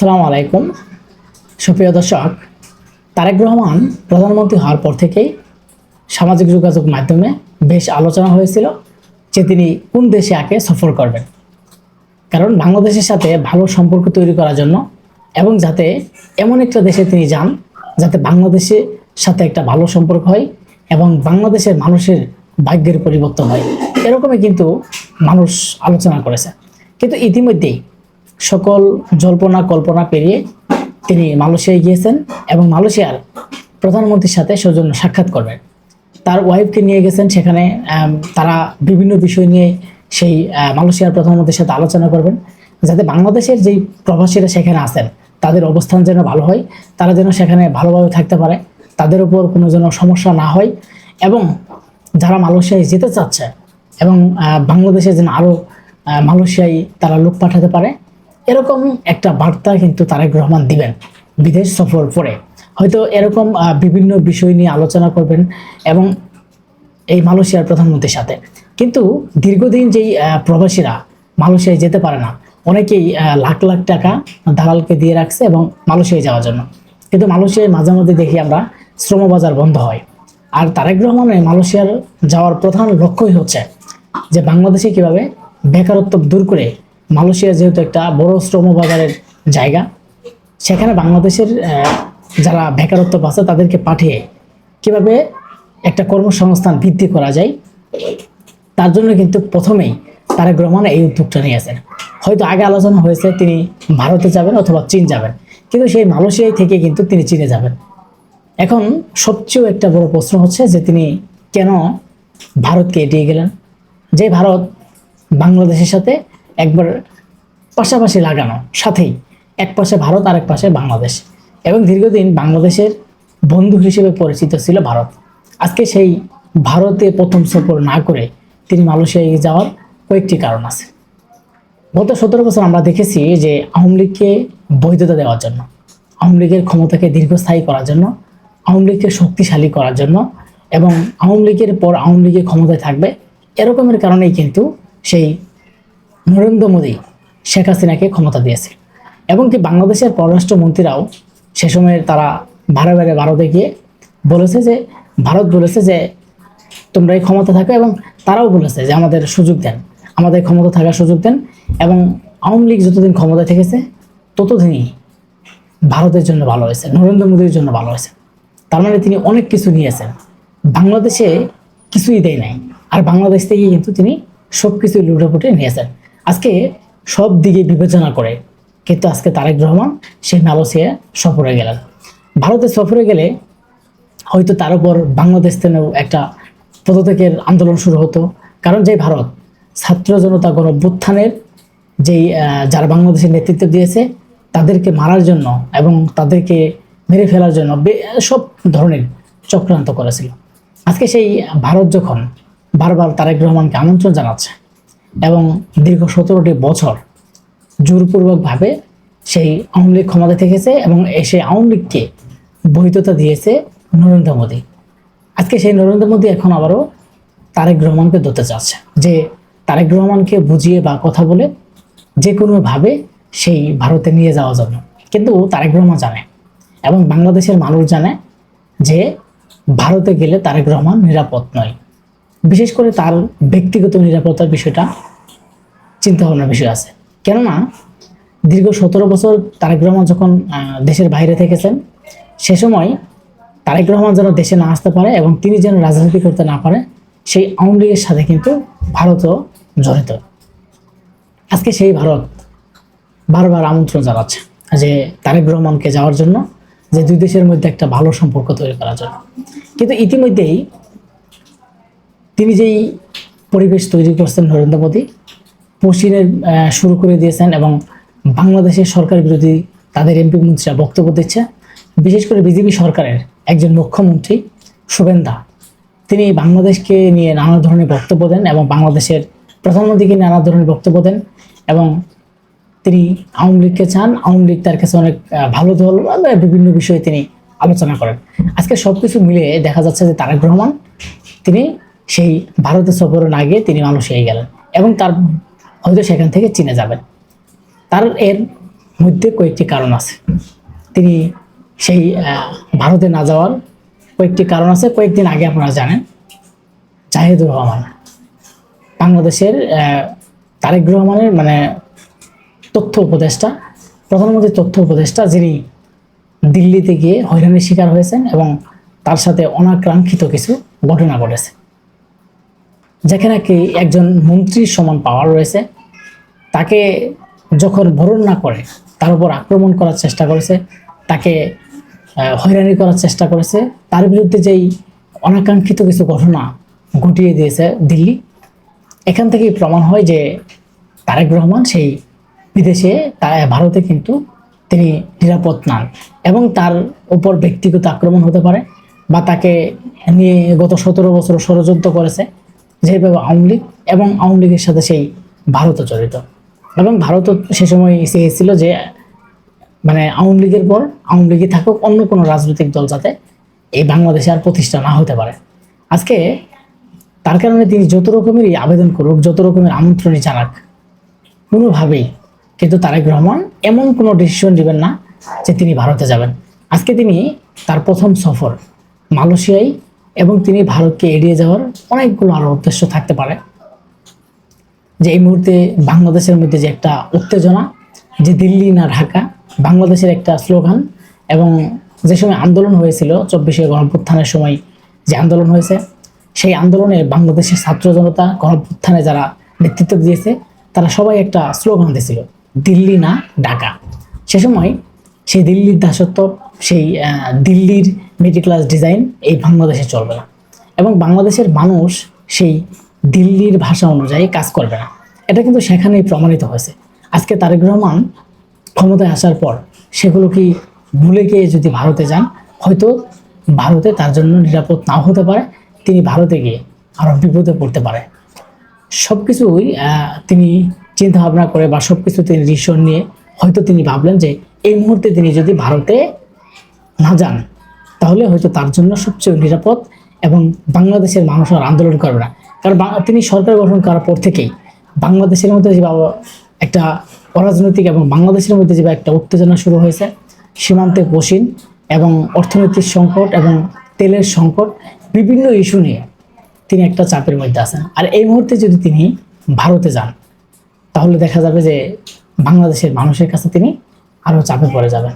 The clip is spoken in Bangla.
আসসালামু আলাইকুম সুপ্রিয় দর্শক। তারেক রহমান প্রধানমন্ত্রী হওয়ার পর থেকেই সামাজিক যোগাযোগ মাধ্যমে বেশ আলোচনা হয়েছিল যে তিনি কোন দেশে আগে সফর করবেন, কারণ বাংলাদেশের সাথে ভালো সম্পর্ক তৈরি করার জন্য এবং যাতে এমন একটা দেশে তিনি যান যাতে বাংলাদেশের সাথে একটা ভালো সম্পর্ক হয় এবং বাংলাদেশের মানুষের ভাগ্যের পরিবর্তন হয়, এরকমই কিন্তু মানুষ আলোচনা করেছে। কিন্তু ইতিমধ্যেই সকল জল্পনা কল্পনা পেরিয়ে তিনি মালয়েশিয়ায় গিয়েছেন এবং মালয়েশিয়ার প্রধানমন্ত্রীর সাথে সৌজন্য সাক্ষাৎ করবেন। তার ওয়াইফকে নিয়ে গেছেন সেখানে। তারা বিভিন্ন বিষয় নিয়ে সেই মালয়েশিয়ার প্রধানমন্ত্রীর সাথে আলোচনা করবেন যাতে বাংলাদেশের যেই প্রবাসীরা সেখানে আছেন তাদের অবস্থান যেন ভালো হয়, তারা যেন সেখানে ভালোভাবে থাকতে পারে, তাদের উপর কোনো যেন সমস্যা না হয় এবং যারা মালয়েশিয়ায় যেতে চাচ্ছে এবং বাংলাদেশে যেন আরও মালয়েশিয়ায় তারা লোক পাঠাতে পারে, এরকম একটা বার্তা কিন্তু তারেক রহমান দিবেন বিদেশ সফর পরে। হয়তো এরকম বিভিন্ন বিষয় নিয়ে আলোচনা করবেন এবং এই মালয়েশিয়ার প্রধানমন্ত্রীর সাথে। কিন্তু দীর্ঘদিন যেই প্রবাসীরা মালয়েশিয়ায় যেতে পারে না, অনেকেই লাখ লাখ টাকা দালালকে দিয়ে রাখছে এবং মালয়েশিয়ায় যাওয়ার জন্য। কিন্তু মালয়েশিয়ায় মাঝে মধ্যে দেখি আমরা শ্রমবাজার বন্ধ হয়। আর তারেক রহমানের মালয়েশিয়ার যাওয়ার প্রধান লক্ষ্যই হচ্ছে যে বাংলাদেশে কিভাবে বেকারত্ব দূর করে, মালয়েশিয়া যেহেতু একটা বড় শ্রমবাজারের জায়গা, সেখানে বাংলাদেশের যারা বেকারত্ব আছে তাদেরকে পাঠিয়ে কিভাবে একটা কর্মসংস্থান বৃদ্ধি করা যায়, তার জন্য কিন্তু প্রথমেই তারেক রহমান এই উদ্যোগটা নিয়েছেন। হয়তো আগে আলোচনা হয়েছে তিনি ভারতে যাবেন অথবা চীন যাবেন, কিন্তু সেই মালয়েশিয়ায় থেকে কিন্তু তিনি চীনে যাবেন। এখন সবচেয়ে একটা বড় প্রশ্ন হচ্ছে যে তিনি কেন ভারতকে এড়িয়ে গেলেন, যে ভারত বাংলাদেশের সাথে একবার পাশাপাশি লাগানো, সাথেই এক পাশে ভারত আর এক পাশে বাংলাদেশ, এবং দীর্ঘদিন বাংলাদেশের বন্ধু হিসেবে পরিচিত ছিল ভারত। আজকে সেই ভারতে প্রথম সফর না করে তিনি মালয়েশিয়ায় যাওয়ার কয়েকটি কারণ আছে। গত 17 বছর আমরা দেখেছি যে আওয়ামী লীগকে বৈধতা দেওয়ার জন্য, আওয়ামী লীগের ক্ষমতাকে দীর্ঘস্থায়ী করার জন্য, আওয়ামী লীগকে শক্তিশালী করার জন্য এবং আওয়ামী লীগের পর আওয়ামী লীগের ক্ষমতায় থাকবে, এরকমের কারণেই কিন্তু সেই নরেন্দ্র মোদী শেখ হাসিনাকে ক্ষমতা দিয়েছে। এবং কি বাংলাদেশের পররাষ্ট্রমন্ত্রীরাও সে সময় তারা বারে বারে ভারতে গিয়ে বলেছে যে, ভারত বলেছে যে তোমরা এই ক্ষমতা থাকো, এবং তারাও বলেছে যে আমাদের সুযোগ দেন, আমাদের ক্ষমতা থাকার সুযোগ দেন। এবং আওয়ামী লীগ যতদিন ক্ষমতায় থেকেছে ততদিনই ভারতের জন্য ভালো হয়েছে, নরেন্দ্র মোদীর জন্য ভালো হয়েছে। তার মানে তিনি অনেক কিছু নিয়েছেন, বাংলাদেশে কিছুই দেয় নাই, আর বাংলাদেশ থেকে কিন্তু তিনি সব কিছু লুটেপুটে নিয়েছেন। আজকে সব দিকে বিবেচনা করে কিন্তু আজকে তারেক রহমান সেই মালয়েশিয়া সফরে গেলেন। ভারতে সফরে গেলে হয়তো তার উপর বাংলাদেশ থেকেও একটা পদত্যাগের আন্দোলন শুরু হতো, কারণ যে ভারত ছাত্র জনতা গণঅভ্যুত্থানের যেই যারা বাংলাদেশের নেতৃত্ব দিয়েছে তাদেরকে মারার জন্য এবং তাদেরকে মেরে ফেলার জন্য সব ধরনের চক্রান্ত করেছিল। আজকে সেই ভারত যখন বারবার তারেক রহমানকে আমন্ত্রণ জানাচ্ছে এবং দীর্ঘ 17টি বছর জোরপূর্বকভাবে সেই আওয়ামী লীগ ক্ষমতা থেকেছে এবং সেই আওয়ামী লীগকে বৈধতা দিয়েছে নরেন্দ্র মোদী। আজকে সেই নরেন্দ্র মোদী এখন আবারও তারেক রহমানকে ধরতে চাচ্ছে যে তারেক রহমানকে বুঝিয়ে বা কথা বলে যে কোনোভাবে সেই ভারতে নিয়ে যাওয়ার জন্য। কিন্তু তারেক রহমান জানে এবং বাংলাদেশের মানুষ জানে যে ভারতে গেলে তারেক রহমান নিরাপদ নয়। বিশেষ করে তার ব্যক্তিগত নিরাপত্তার বিষয়টা চিন্তা ভাবনার বিষয় আছে। কেননা দীর্ঘ 17 বছর তারেক রহমান যখন দেশের বাইরে থেকেছেন, সে সময় তারেক রহমান যেন দেশে না আসতে পারে এবং তিনি যেন রাজনীতি করতে না পারে, সেই আওয়ামী লীগের সাথে কিন্তু ভারতও জড়িত। আজকে সেই ভারত বারবার আমন্ত্রণ জানাচ্ছে যে তারেক রহমানকে যাওয়ার জন্য, যে দুই দেশের মধ্যে একটা ভালো সম্পর্ক তৈরি করার জন্য। কিন্তু ইতিমধ্যেই তিনি যেই পরিবেশ তৈরি করছেন নরেন্দ্র মোদী, পশ্চিমের শুরু করে দিয়েছেন এবং বাংলাদেশের সরকার বিরোধী তাদের এমপি মন্ত্রীরা বক্তব্য দিচ্ছে। বিশেষ করে বিজেপি সরকারের একজন মুখ্যমন্ত্রী শুভেন্দা, তিনি বাংলাদেশকে নিয়ে নানা ধরনের বক্তব্য দেন এবং বাংলাদেশের প্রধানমন্ত্রীকে নানা ধরনের বক্তব্য দেন এবং তিনি আওয়ামী লীগকে চান, আওয়ামী লীগ তার কাছে অনেক ভালো দল, বিভিন্ন বিষয়ে তিনি আলোচনা করেন। আজকে সব কিছু মিলিয়ে দেখা যাচ্ছে যে তারেক রহমান তিনি সেই ভারতে সফরে না গিয়ে তিনি মালয়েশিয়ায় গেলেন এবং তার হয়তো সেখান থেকে চীনে যাবেন। তার এর মধ্যে কয়েকটি কারণ আছে। তিনি সেই ভারতে না যাওয়ার কয়েকটি কারণ আছে। কয়েকদিন আগে আপনারা জানেন জাহিদুর রহমান, বাংলাদেশের তারেক রহমানের মানে তথ্য উপদেষ্টা, প্রধানমন্ত্রীর তথ্য উপদেষ্টা, যিনি দিল্লিতে গিয়ে হয়রানির শিকার হয়েছেন এবং তার সাথে অনাকাঙ্ক্ষিত কিছু ঘটনা ঘটেছে, যেখানে কি একজন মন্ত্রীর সমান পাওয়ার রয়েছে, তাকে যখন বরণ না করে তার উপর আক্রমণ করার চেষ্টা করেছে, তাকে হয়রানি করার চেষ্টা করেছে, তার বিরুদ্ধে যেই অনাকাঙ্ক্ষিত কিছু ঘটনা ঘটিয়ে দিয়েছে দিল্লি, এখান থেকেই প্রমাণ হয় যে তারেক রহমান সেই বিদেশে ভারতে কিন্তু তিনি নিরাপদ নন এবং তার উপর ব্যক্তিগত আক্রমণ হতে পারে বা তাকে নিয়ে গত 17 বছর ষড়যন্ত্র করেছে যেভাবে আওয়ামী লীগ, এবং আওয়ামী লীগের সাথে সেই ভারতও জড়িত। এবং ভারতও সে সময় চেয়েছিল যে মানে আওয়ামী লীগের পর আওয়ামী লীগে থাকুক, অন্য কোনো রাজনৈতিক দল যাতে এই বাংলাদেশে আর প্রতিষ্ঠা না হতে পারে। আজকে তার কারণে তিনি যত রকমেরই আবেদন করুক, যত রকমের আমন্ত্রণই জানাক, কোনোভাবেই কিন্তু তারেক রহমান এমন কোনো ডিসিশন নেবেন না যে তিনি ভারতে যাবেন। আজকে তিনি তার প্রথম সফর মালয়েশিয়ায়, এবং তিনি ভারতকে এড়িয়ে যাওয়ার অনেকগুলো আরও উদ্দেশ্য থাকতে পারে। যে এই মুহূর্তে বাংলাদেশের মধ্যে যে একটা উত্তেজনা, যে দিল্লি না ঢাকা, বাংলাদেশের একটা স্লোগান, এবং যে সময় আন্দোলন হয়েছিল 24শে গণঅভ্যুত্থানের সময় যে আন্দোলন হয়েছে, সেই আন্দোলনে বাংলাদেশের ছাত্র জনতা গণঅভ্যুত্থানে যারা নেতৃত্ব দিয়েছে তারা সবাই একটা স্লোগান দিয়েছিল, দিল্লি না ঢাকা। সে সময় সেই দিল্লির দাসত্ব, সেই দিল্লির মেটিকুলাস ডিজাইন এই বাংলাদেশে চলবে না, এবং বাংলাদেশের মানুষ সেই দিল্লির ভাষা অনুযায়ী কাজ করবে না। এটা কিন্তু সেখানেই প্রমাণিত হয়েছে। আজকে তারেক রহমান ক্ষমতায় আসার পর সেগুলো কি ভুলে গিয়ে যদি ভারতে যান, হয়তো ভারতে তার জন্য নিরাপদ নাও হতে পারে, তিনি ভারতে গিয়ে আরও বিপদে পড়তে পারে। সব কিছুই তিনি চিন্তা ভাবনা করে বা সব কিছু তিনি ডিসিশন নিয়ে হয়তো তিনি ভাবলেন যে এই মুহূর্তে তিনি যদি ভারতে না যান তাহলে হয়তো তার জন্য সবচেয়ে নিরাপদ, এবং বাংলাদেশের মানুষ আর আন্দোলন করবে না। কারণ তিনি সরকার গঠন করার পর থেকেই বাংলাদেশের মধ্যে যে একটা অরাজনৈতিক এবং বাংলাদেশের মধ্যে যে একটা উত্তেজনা শুরু হয়েছে, সীমান্তে বসিন এবং অর্থনৈতিক সংকট এবং তেলের সংকট, বিভিন্ন ইস্যু নিয়ে তিনি একটা চাপের মধ্যে আছেন। আর এই মুহূর্তে যদি তিনি ভারতে যান তাহলে দেখা যাবে যে বাংলাদেশের মানুষের কাছে তিনি আরও চাপে পড়ে যাবেন।